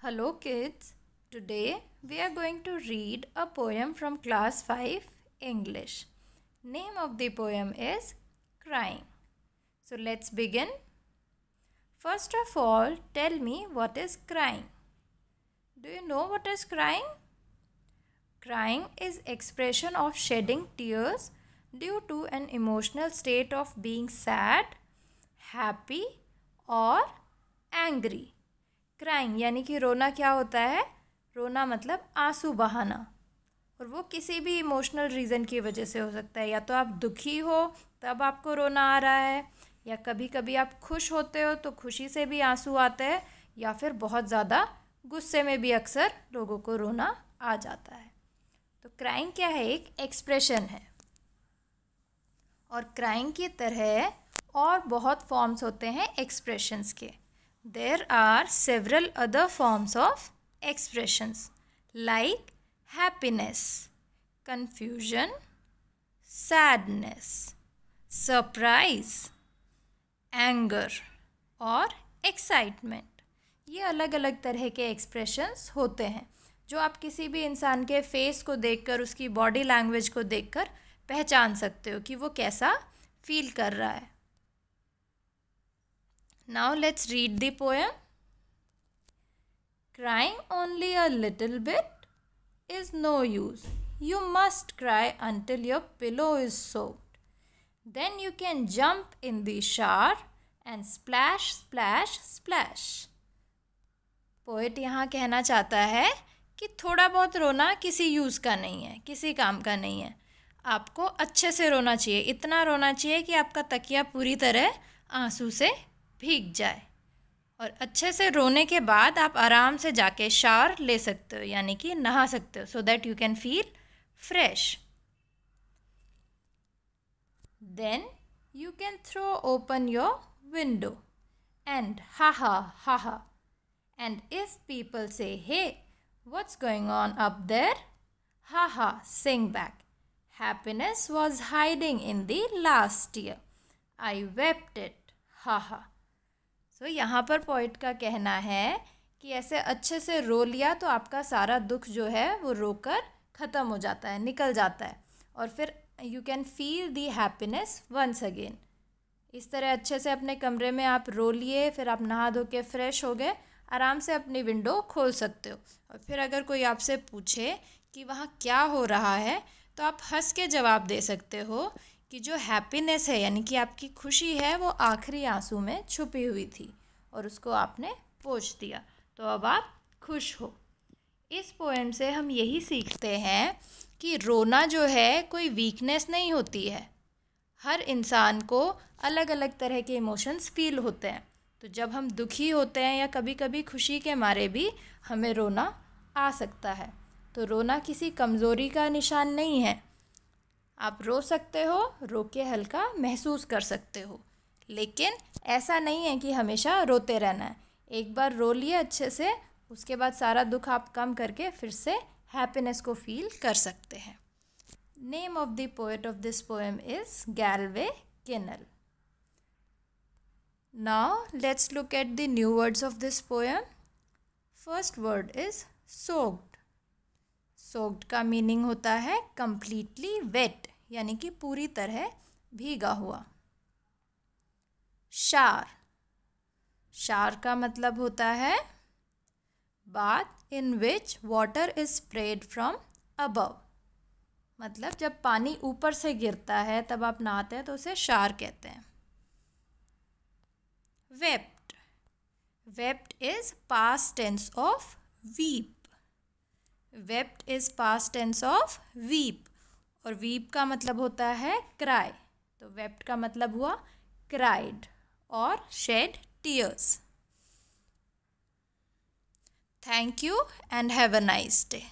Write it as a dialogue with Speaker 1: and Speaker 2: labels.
Speaker 1: Hello kids, today we are going to read a poem from class 5 English. Name of the poem is Crying. So let's begin. First of all, tell me what is crying. Do you know what is crying? Crying is expression of shedding tears due to an emotional state of being sad, happy or angry. Crying यानी कि रोना क्या होता है? रोना मतलब आंसू बहाना, और वो किसी भी इमोशनल रीज़न की वजह से हो सकता है। या तो आप दुखी हो तब आपको रोना आ रहा है, या कभी कभी आप खुश होते हो तो खुशी से भी आंसू आते हैं, या फिर बहुत ज़्यादा गुस्से में भी अक्सर लोगों को रोना आ जाता है। तो क्राइंग क्या है? एक एक्सप्रेशन है। और क्राइंग की तरह और बहुत फॉर्म्स होते हैं एक्सप्रेशंस के। There are several other forms of expressions like happiness, confusion, sadness, surprise, anger और excitement। ये अलग अलग तरह के expressions होते हैं जो आप किसी भी इंसान के फेस को देखकर, उसकी बॉडी लैंग्वेज को देखकर पहचान सकते हो कि वो कैसा फील कर रहा है। Now let's read the poem. Crying only a little bit is no use. You must cry until your pillow is soaked. Then you can jump in the shower and splash, splash, splash. Poet यहाँ कहना चाहता है कि थोड़ा बहुत रोना किसी use का नहीं है, किसी काम का नहीं है। आपको अच्छे से रोना चाहिए, इतना रोना चाहिए कि आपका तकिया पूरी तरह आंसू से भीग जाए। और अच्छे से रोने के बाद आप आराम से जाके शावर ले सकते हो, यानी कि नहा सकते हो, so that you can feel fresh. Then you can throw open your window and ha ha and if people say hey what's going on up there, ha sing back, happiness was hiding in the last year, I wept it, ha. तो यहाँ पर poet का कहना है कि ऐसे अच्छे से रो लिया तो आपका सारा दुख जो है वो रोकर ख़त्म हो जाता है, निकल जाता है, और फिर you can feel the happiness once again. इस तरह अच्छे से अपने कमरे में आप रो लिए, फिर आप नहा धो के फ्रेश हो गए, आराम से अपनी विंडो खोल सकते हो। और फिर अगर कोई आपसे पूछे कि वहाँ क्या हो रहा है तो आप हंस के जवाब दे सकते हो कि जो हैप्पीनेस है यानी कि आपकी खुशी है वो आखिरी आंसू में छुपी हुई थी और उसको आपने पोंछ दिया, तो अब आप खुश हो। इस पोएम से हम यही सीखते हैं कि रोना जो है कोई वीकनेस नहीं होती है। हर इंसान को अलग अलग तरह के इमोशंस फील होते हैं। तो जब हम दुखी होते हैं या कभी कभी खुशी के मारे भी हमें रोना आ सकता है। तो रोना किसी कमज़ोरी का निशान नहीं है। आप रो सकते हो, रो के हल्का महसूस कर सकते हो, लेकिन ऐसा नहीं है कि हमेशा रोते रहना है। एक बार रो लिए अच्छे से, उसके बाद सारा दुख आप कम करके फिर से हैप्पीनेस को फील कर सकते हैं। Name of the poet of this poem is Galway Kinnell. Now let's look at the new words of this poem. First word is soaked. Soaked का मीनिंग होता है कंप्लीटली वेट, यानी कि पूरी तरह भीगा हुआ। शार, शार का मतलब होता है bath in which water is spread from above, मतलब जब पानी ऊपर से गिरता है तब आप नहाते हैं तो उसे शार कहते हैं। Wept, wept is past tense of weep. Wept is past tense of weep, और वीप का मतलब होता है क्राई। तो वेप्ट का मतलब हुआ क्राइड और shed tears. Thank you and have a nice day.